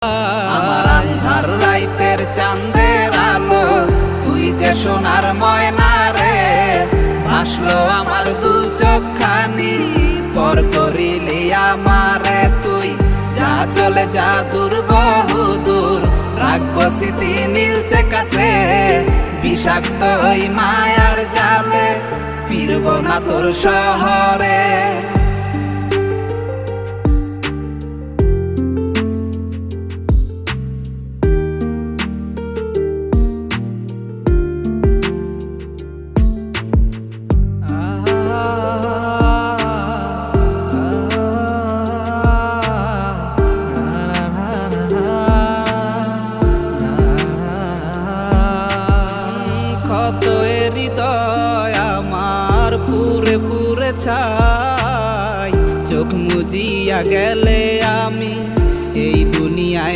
আমার আন্ধার রাইতের চাঁদের আলো, তুই যে সোনার ময়না রে। ভাসলো আমার দু চোখখানি, পর করিলি আমারে তুই। যা চলে যা দূর বহু দূর, রাখবো স্মৃতি নীলচে কাছে। বিষাক্ত ওই মায়ার জালে, ফিরবো না তোর শহরে। কত হৃদয় আমার পুরে পুরে ছাই, চোখ মুজিয়া গেলে আমি